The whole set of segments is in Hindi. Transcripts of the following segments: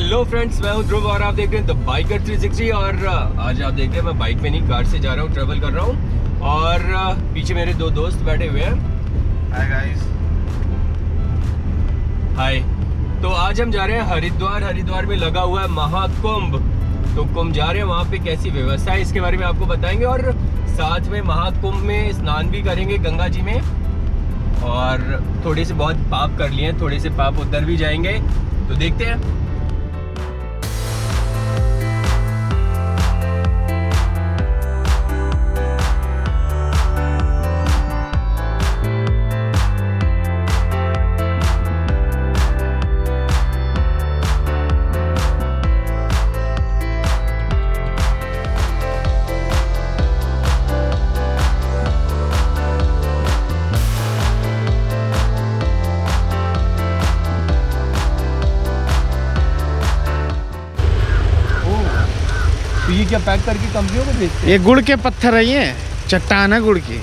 हेलो फ्रेंड्स, मैं हूं ध्रुव और आप देख रहे हैं द बाइकर 360। और आज आप देख रहे हैं मैं बाइक में नहीं कार से जा रहा हूं, ट्रेवल कर रहा हूं। और पीछे मेरे दो दोस्त बैठे हुए हैं। Hi guys. हाय। तो आज हम जा रहे हैं हरिद्वार में लगा हुआ है महाकुंभ। तो कुंभ जा रहे हैं, वहाँ पे कैसी व्यवस्था है इसके बारे में आपको बताएंगे। और साथ में महाकुंभ में स्नान भी करेंगे गंगा जी में। और थोड़े से बहुत पाप कर लिए हैं, थोड़े से पाप उतर भी जाएंगे। तो देखते हैं। तो ये क्या पैक करके कंपनियों को भेजते हैं? ये गुड़ के पत्थर है, ये चट्टान है गुड़ की।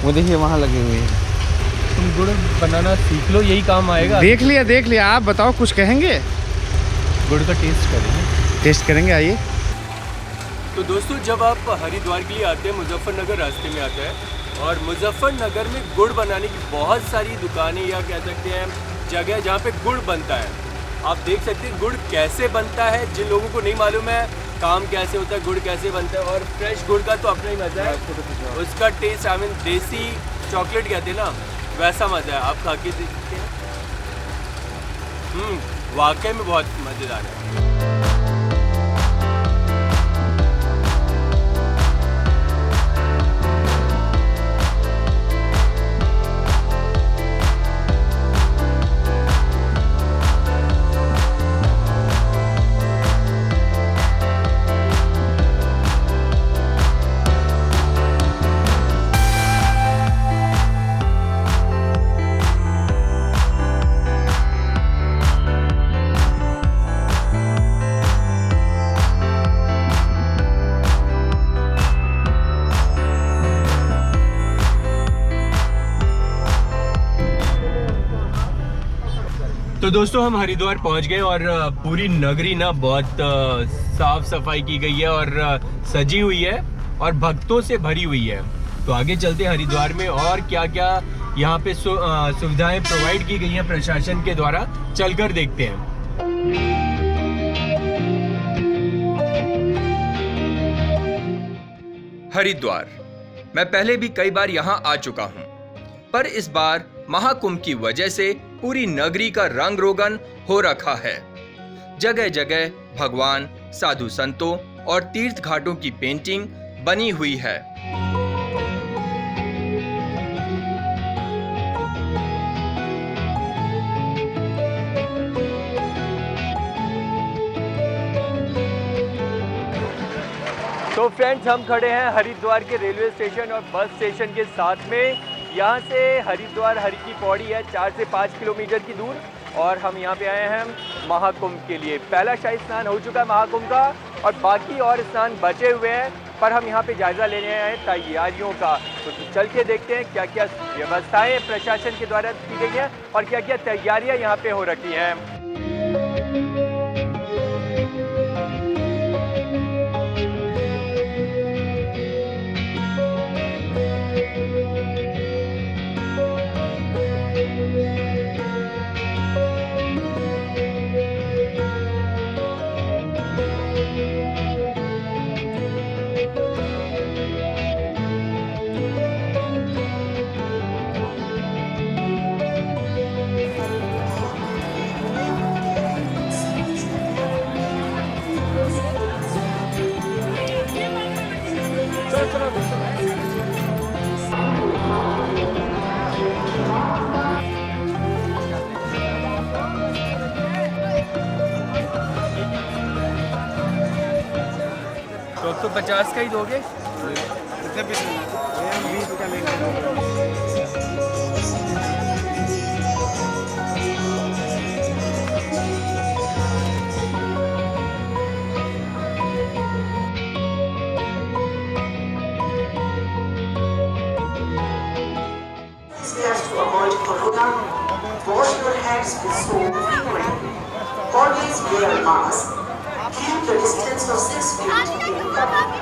वो देखिए वहाँ लगे हुए हैं। तुम गुड़ बनाना सीख लो, यही काम आएगा। देख लिया। आप बताओ, कुछ कहेंगे? गुड़ का टेस्ट करेंगे। आइए। तो दोस्तों, जब आप हरिद्वार के लिए आते हैं, मुजफ्फरनगर रास्ते में आता है। और मुजफ्फरनगर में गुड़ बनाने की बहुत सारी दुकानें या कह सकते हैं जगह जहाँ पे गुड़ बनता है। आप देख सकते हैं गुड़ कैसे बनता है। जिन लोगों को नहीं मालूम है काम कैसे होता है, गुड़ कैसे बनता है, और फ्रेश गुड़ का तो अपना ही मज़ा है। उसका टेस्ट देसी चॉकलेट कहते हैं ना, वैसा मज़ा है। आप खा के देखते हैं, वाकई में बहुत मज़ेदार है। तो दोस्तों, हम हरिद्वार पहुंच गए और पूरी नगरी ना बहुत साफ सफाई की गई है और सजी हुई है और भक्तों से भरी हुई है। तो आगे चलते हैं हरिद्वार में और क्या क्या यहाँ पे सुविधाएं प्रोवाइड की गई हैं प्रशासन के द्वारा, चलकर देखते हैं। हरिद्वार मैं पहले भी कई बार यहाँ आ चुका हूँ, पर इस बार महाकुंभ की वजह से पूरी नगरी का रंग रोगन हो रखा है। जगह जगह भगवान, साधु संतों और तीर्थ घाटों की पेंटिंग बनी हुई है। तो फ्रेंड्स, हम खड़े हैं हरिद्वार के रेलवे स्टेशन और बस स्टेशन के साथ में। यहाँ से हरिद्वार हरि की पौड़ी है 4 से 5 किलोमीटर की दूर। और हम यहाँ पे आए हैं महाकुंभ के लिए। पहला शाही स्नान हो चुका है महाकुंभ का और बाकी और स्नान बचे हुए हैं, पर हम यहाँ पे जायज़ा लेने आए हैं तैयारियों का। तो चल के देखते हैं क्या क्या व्यवस्थाएं प्रशासन के द्वारा की गई हैं और क्या क्या तैयारियाँ यहाँ पे हो रखी हैं। तो 50 का ही दोगे? कितने पीस लेना? हम 20 रुपया लेंगे। To avoid corona, wash your hands with soap frequently. Always Please wear mask. Keep the distance of 6 feet in public.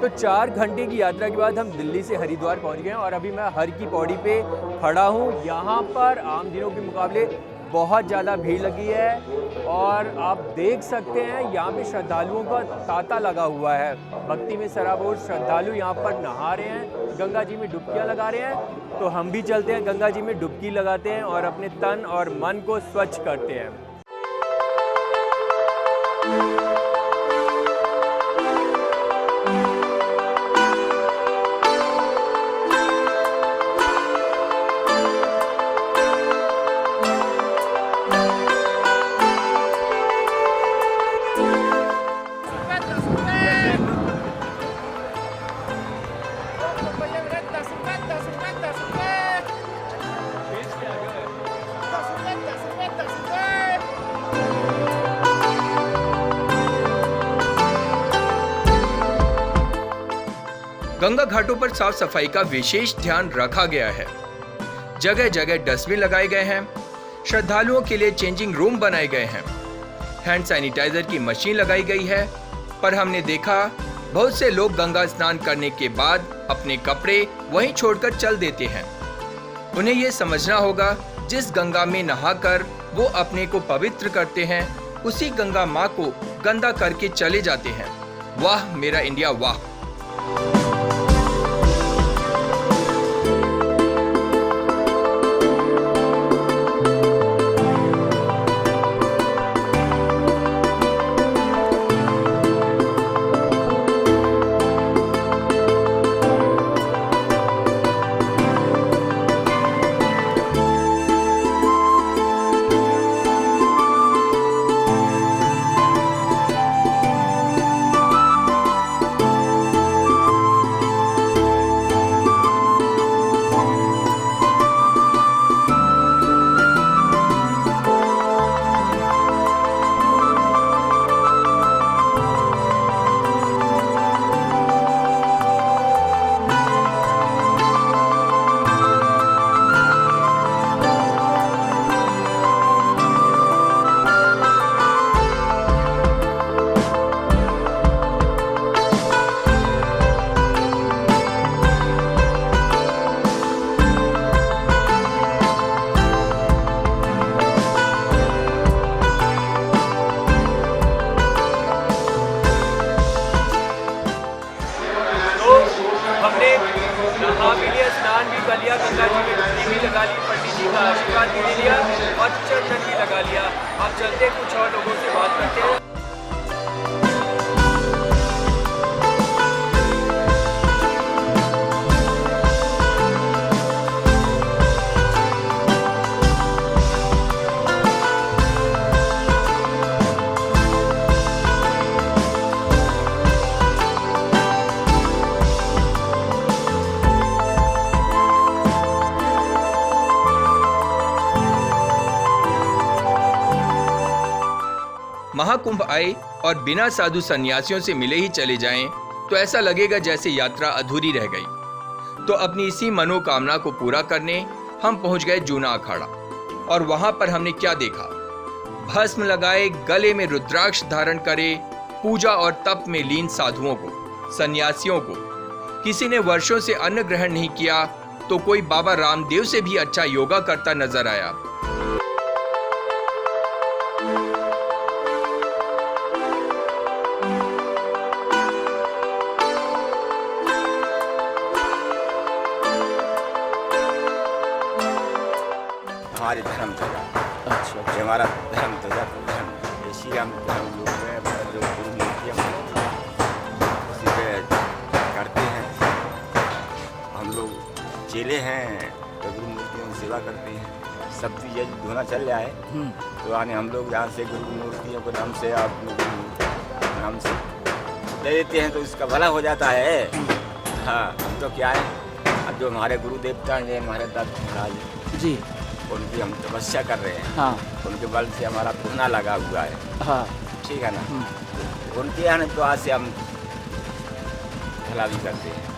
तो 4 घंटे की यात्रा के बाद हम दिल्ली से हरिद्वार पहुंच गए हैं और अभी मैं हर की पौड़ी पे खड़ा हूं। यहाँ पर आम दिनों के मुकाबले बहुत ज़्यादा भीड़ लगी है और आप देख सकते हैं यहाँ पे श्रद्धालुओं का तांता लगा हुआ है। भक्ति में सराबोर श्रद्धालु यहाँ पर नहा रहे हैं, गंगा जी में डुबकियाँ लगा रहे हैं। तो हम भी चलते हैं, गंगा जी में डुबकी लगाते हैं और अपने तन और मन को स्वच्छ करते हैं। गंगा घाटों पर साफ सफाई का विशेष ध्यान रखा गया है। जगह जगह डस्टबिन लगाए गए हैं। श्रद्धालुओं के लिए चेंजिंग रूम बनाए गए हैं। हैंड सैनिटाइजर की मशीन लगाई गई है। पर हमने देखा बहुत से लोग गंगा स्नान करने के बाद अपने कपड़े वहीं छोड़कर चल देते हैं। उन्हें ये समझना होगा, जिस गंगा में नहाकर वो अपने को पवित्र करते हैं, उसी गंगा माँ को गंदा करके चले जाते हैं। वाह मेरा इंडिया वाह। नहा भी लिया, स्नान भी कर लिया, गंगा जी में डुबकी भी लगा ली, पंडित जी का आशीर्वाद भी ले लिया और चंदन भी लगा लिया। अब चलते कुछ और लोगों से बात करते हैं। महाकुंभ आए और बिना साधु सन्यासियों से मिले ही चले जाएं तो ऐसा लगेगा जैसे यात्रा अधूरी रह गई। तो अपनी इसी मनोकामना को पूरा करने हम पहुंच गए जूना अखाड़ा। और वहां पर हमने क्या देखा? भस्म लगाए, गले में रुद्राक्ष धारण करे, पूजा और तप में लीन साधुओं को, सन्यासियों को। किसी ने वर्षों से अन्न ग्रहण नहीं किया तो कोई बाबा रामदेव से भी अच्छा योगा करता नजर आया। हमारी धर्म ध्वजा, अच्छा, हमारा धर्म ध्वजा धर्म श्री राम धर्म लोग में जो गुरु मूर्तियाँ उसी पे करते हैं। हम लोग चेले हैं तो गुरु मूर्तियों की सेवा करते हैं। सब चीज़ यदि धोना चल जाए तो यानी हम लोग यहाँ से गुरु मूर्तियों के नाम से आप नाम से दे देते हैं तो इसका भला हो जाता है। हाँ, हम तो क्या है, अब जो हमारे गुरु देवता हैं, हमारे दादा जी, उनकी हम तपस्या कर रहे हैं। हाँ। उनके बल से हमारा पुण्य लगा हुआ है। हाँ। ठीक है ना। उनके आने तो आज से हम भला भी करते हैं।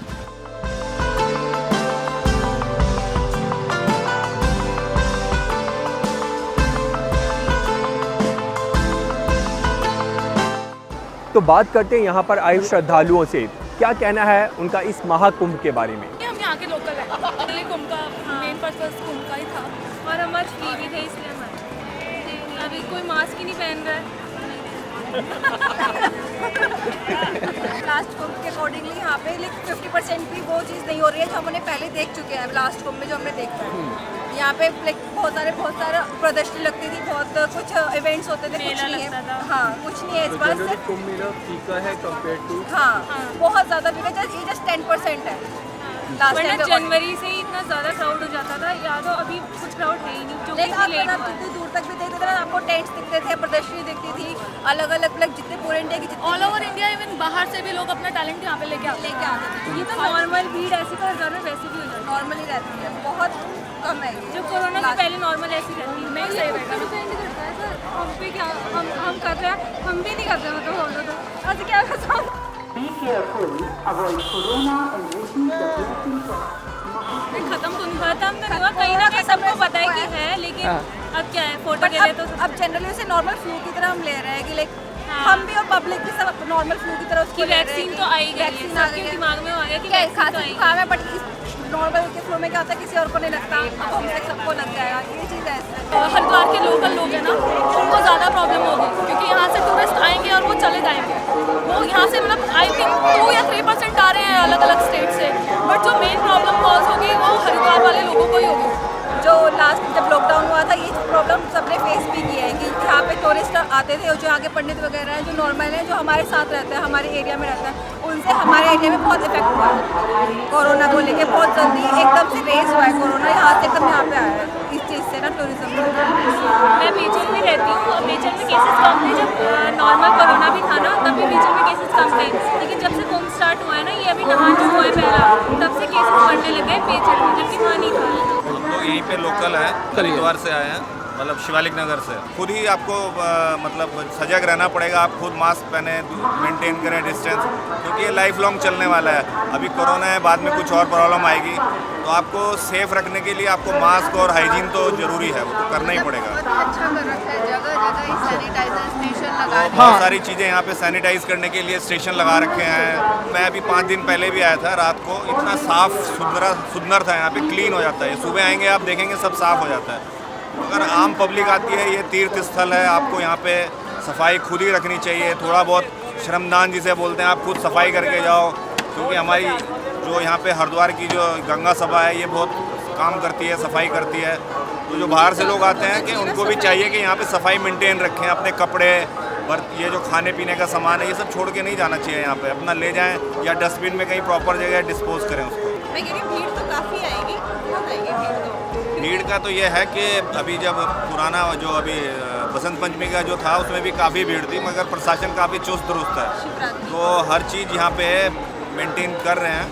तो बात करते हैं यहाँ पर आए श्रद्धालुओं से, क्या कहना है उनका इस महाकुंभ के बारे में। हम यहाँ के लोकल हैं, पहले कुंभ का मेन पर्पस कुंभ का ही था और हम आज फ्री भी थे इसलिए हम आए। अभी कोई मास्क ही नहीं पहन रहा है। लास्ट कुंभ के अकॉर्डिंगली यहाँ पे 50% भी वो चीज़ नहीं हो रही है जो हमने पहले देख चुके हैं। लास्ट कुंभ में जो हमने देखा है यहाँ पे बहुत सारा प्रदर्शनी लगती थी, बहुत कुछ इवेंट्स होते थे, कुछ नहीं है। हाँ, कुछ नहीं है इस बार से। कुंभ मेला फीका है कंपेयर टू, हाँ, बहुत ज़्यादा बिकॉज ये जस्ट 10% है। वरना जनवरी से ही इतना ज़्यादा क्राउड हो जाता था, या तो अभी कुछ क्राउड है ही नहीं। जो आप जितनी दूर तक भी देखते थे ना, आपको टेंट्स दिखते थे, प्रदर्शनी दिखती थी, अलग अलग जितने पूरे इंडिया की, ऑल ओवर इंडिया, इवन बाहर से भी लोग अपना टैलेंट यहाँ पे लेके आते थे। ये तो नॉर्मल भीड़ ऐसी का हज़ार में वैसे भी हो जाती है, नॉर्मली रहती है, बहुत कम है। जो कोरोना से पहले नॉर्मल ऐसी रहती है। मैं सही बैठा हम पे क्या हम कर रहे हैं, हम भी नहीं कर रहे, मतलब हम लोग आज क्या बताऊँ। Be careful. Avoid corona and reduce the blessing for खत्म तो नहीं हुआ, कहीं ना कहीं सबको पता है कि है, लेकिन अब क्या है, फोटो के लिए तो अब जनरली उसे नॉर्मल फ्लू की तरह हम ले रहे हैं कि लाइक हम भी और पब्लिक भी सब नॉर्मल फ्लू की तरह उसकी वैक्सीन तो आई गई है, सबके दिमाग में आ गया कि खांसी जुकाम है, बट नॉर्मल के फ्लू में क्या होता है किसी और को नहीं लगता, अब हमसे सबको लग जाएगा, ये चीज़ है। हरिद्वार के लोकल लोग हैं ना, उनको ज़्यादा प्रॉब्लम होगी क्योंकि यहाँ से टूरिस्ट आएंगे और वो चले जाएंगे। वो यहाँ से मतलब आई थिंक 2 या 3% आ रहे हैं अलग अलग स्टेट से, बट जो मेन प्रॉब्लम कॉज होगी वो हरिद्वार वाले लोगों को ही होगी। जो लास्ट जब लॉकडाउन हुआ था, ये प्रॉब्लम सबने फेस भी की है कि यहाँ पे टूरिस्ट आते थे, जो आगे पंडित वगैरह हैं, जो नॉर्मल हैं, जो हमारे साथ रहते हैं, हमारे एरिया में रहता है, उनसे हमारे एरिया में बहुत इफेक्ट हुआ है कोरोना को लेके। बहुत जल्दी एकदम से रेज हुआ है कोरोना, यहाँ से एकदम यहाँ पे आया है इस चीज़ से ना, टूरिज्म। मैं बीचल में रहती हूँ और बीचल में केसेस कम थे, जब नॉर्मल कोरोना भी था ना तब भी बीचल में केसेस कम थे, लेकिन जब से कुंभ स्टार्ट हुआ है ना, ये अभी नहान जो हुआ है पहला, तब से केसेस बढ़ने लगे बीचल में, जबकि वहाँ नहीं था। तो यहीं पे लोकल है, हरिद्वार से आए हैं, मतलब शिवालिक नगर से। खुद ही आपको मतलब सजग रहना पड़ेगा, आप खुद मास्क पहने, मेंटेन करें डिस्टेंस, क्योंकि ये लाइफ लॉन्ग चलने वाला है। अभी कोरोना है, बाद में कुछ और प्रॉब्लम आएगी, तो आपको सेफ रखने के लिए आपको मास्क और हाइजीन तो ज़रूरी है, वो तो करना ही पड़ेगा। अच्छा कर रखा है, जगह जगह सैनिटाइजर स्टेशन लगा दिए। बहुत सारी चीज़ें यहाँ पे सैनिटाइज करने के लिए स्टेशन लगा रखे हैं। मैं अभी 5 दिन पहले भी आया था, रात को इतना साफ सुंदर था, यहाँ पे क्लीन हो जाता है। सुबह आएंगे आप देखेंगे सब साफ हो जाता है। अगर आम पब्लिक आती है, ये तीर्थ स्थल है, आपको यहाँ पे सफाई खुद ही रखनी चाहिए। थोड़ा बहुत श्रमदान जिसे बोलते हैं, आप खुद सफाई करके जाओ, क्योंकि हमारी जो यहाँ पे हरिद्वार की जो गंगा सभा है, ये बहुत काम करती है, सफाई करती है। तो जो बाहर से लोग आते हैं कि उनको भी चाहिए कि यहाँ पे सफाई मेंटेन रखें, अपने कपड़े ये जो खाने पीने का सामान है, ये सब छोड़ के नहीं जाना चाहिए। यहाँ पे अपना ले जाएं या डस्टबिन में कहीं प्रॉपर जगह डिस्पोज करें उसको। मैं कह रही हूँ भीड़ तो काफ़ी आएगी, बहुत आएगी भीड़ तो। भीड़ का तो ये है कि अभी जब पुराना जो अभी बसंत पंचमी का जो था, उसमें भी काफ़ी भीड़ थी, मगर प्रशासन काफ़ी चुस्त दुरुस्त है, तो हर चीज़ यहाँ पे मेंटेन कर रहे हैं।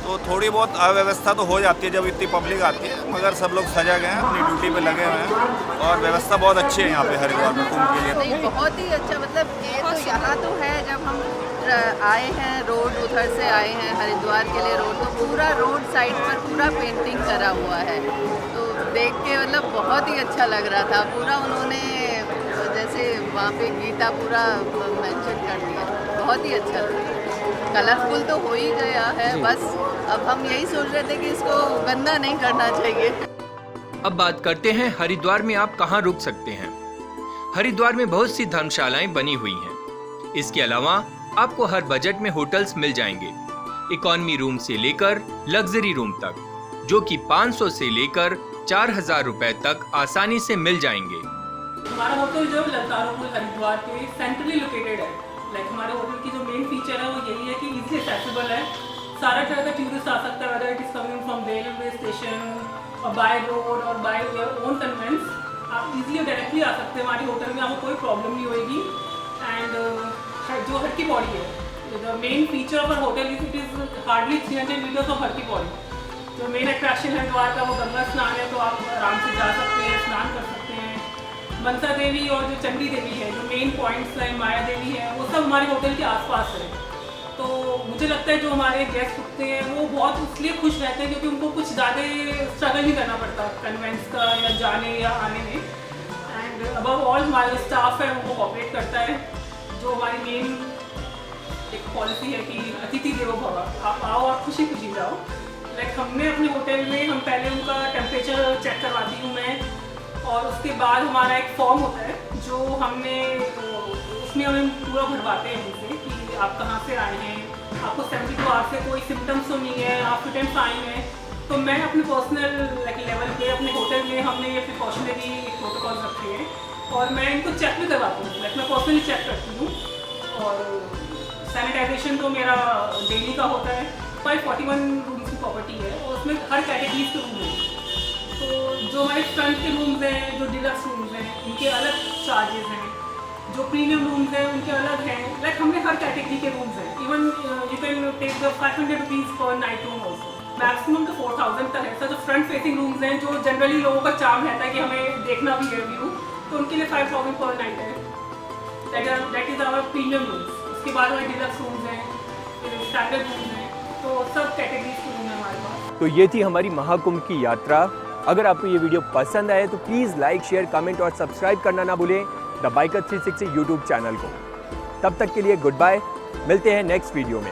तो थोड़ी बहुत अव्यवस्था तो हो जाती है जब इतनी पब्लिक आती है, मगर सब लोग सजग हैं, अपनी ड्यूटी पे लगे हुए हैं, और व्यवस्था बहुत अच्छी है यहाँ पे हरिद्वार में कुंभ के लिए। नहीं, बहुत ही अच्छा, मतलब ये तो यहाँ तो है, जब हम आए हैं रोड उधर से आए हैं हरिद्वार के लिए रोड, तो पूरा रोड साइड पर पूरा पेंटिंग करा हुआ है, तो देख के मतलब बहुत ही अच्छा लग रहा था। पूरा उन्होंने जैसे वहाँ पे गीता पूरा मेंशन कर दिया, बहुत ही अच्छा लगा। कलरफुल तो हो ही गया है, बस अब हम यही सोच रहे थे कि इसको गंदा नहीं करना चाहिए। अब बात करते हैं हरिद्वार में आप कहाँ रुक सकते हैं। हरिद्वार में बहुत सी धर्मशालाएं बनी हुई हैं। इसके अलावा आपको हर बजट में होटल्स मिल जाएंगे, इकोनॉमी रूम से लेकर लग्जरी रूम तक, जो कि 500 से लेकर 4000 रुपए तक आसानी से मिल जाएंगे। हमारा होटल जो ललकारोपुल हरिद्वार के सेंट्रली लोकेटेड है। लाइक हमारे होटल की जो मेन फीचर है वो यही है कि इजीली एक्सेसिबल है, सारा तरह का टूरिस्ट आ सकता है, whether it is coming from railway station और बाय रोड और बाय योर ओन कन्वेंस, आप इजीली डायरेक्टली आ सकते हैं हमारे होटल में, आपको कोई प्रॉब्लम नहीं होएगी। एंड जो हर की पौड़ी है, the main feature of our hotel is it is hardly 300 meters of Har ki Pauri. जो मेन अट्रैक्शन है द्वार का वो गंगा स्नान है, तो आप आराम से जा सकते हैं, स्नान कर सकते हैं। मनसा देवी और जो चंडी देवी है, जो मेन पॉइंट्स हैं, माया देवी है, वो सब हमारे होटल के आसपास है। तो मुझे लगता है जो हमारे गेस्ट रुकते हैं वो बहुत इसलिए खुश रहते हैं क्योंकि उनको कुछ ज़्यादा स्ट्रगल नहीं करना पड़ता कन्वेंस का या जाने या आने में। एंड अबव ऑल हमारा स्टाफ है वो कोऑपरेट करता है। जो हमारी मेन एक पॉलिसी है कि अतिथि देवो भव, आप आओ और खुशी खुशी जाओ। लाइक हमने अपने होटल में हम पहले उनका टेम्परेचर चेक करवाती हूँ मैं, और उसके बाद हमारा एक फॉर्म होता है जो हमने उसमें हमें पूरा भरवाते हैं उनसे कि आप कहाँ से आए हैं, आपको 72 आवर्स से कोई सिम्टम्स तो नहीं है, आप फिट एंड फाइन है। तो मैं अपने पर्सनल लेवल पे अपने होटल में हमने ये प्रिकॉशनरी प्रोटोकॉल रखे हैं और मैं इनको चेक भी करवाती हूँ। लाइक मैं पर्सनली चेक करती हूँ, और सैनिटाइजेशन तो मेरा डेली का होता है। 541 रूम्स की प्रॉपर्टी है और उसमें हर कैटेगरीज के रूम हैं। तो जो हमारे फ्रंट के रूम्स हैं, जो डिलक्स रूम्स हैं, उनके अलग चार्जेस हैं, जो प्रीमियम रूम्स हैं उनके अलग हैं। लाइक हमने हर कैटेगरी के रूम्स हैं। Even you can take the 500 rupees per night room also, maximum तो 4000 तक है। सर जो फ्रंट फेसिंग रूम्स हैं, जो जनरली लोगों का चार्म रहता है कि हमें देखना भी है व्यू, तो उनके लिए 5000 पर नाइट है। That is our premium rooms. उसके बाद हमारे डिलक्स रूम्स हैं, स्टैंडर्ड रूम्स हैं, तो सब कैटेगरीज के रूम हैं हमारे पास। तो ये थी हमारी महाकुंभ की यात्रा। अगर आपको ये वीडियो पसंद आए तो प्लीज़ लाइक, शेयर, कमेंट और सब्सक्राइब करना ना भूलें द बाइकर 360 यूट्यूब चैनल को। तब तक के लिए गुड बाय, मिलते हैं नेक्स्ट वीडियो में।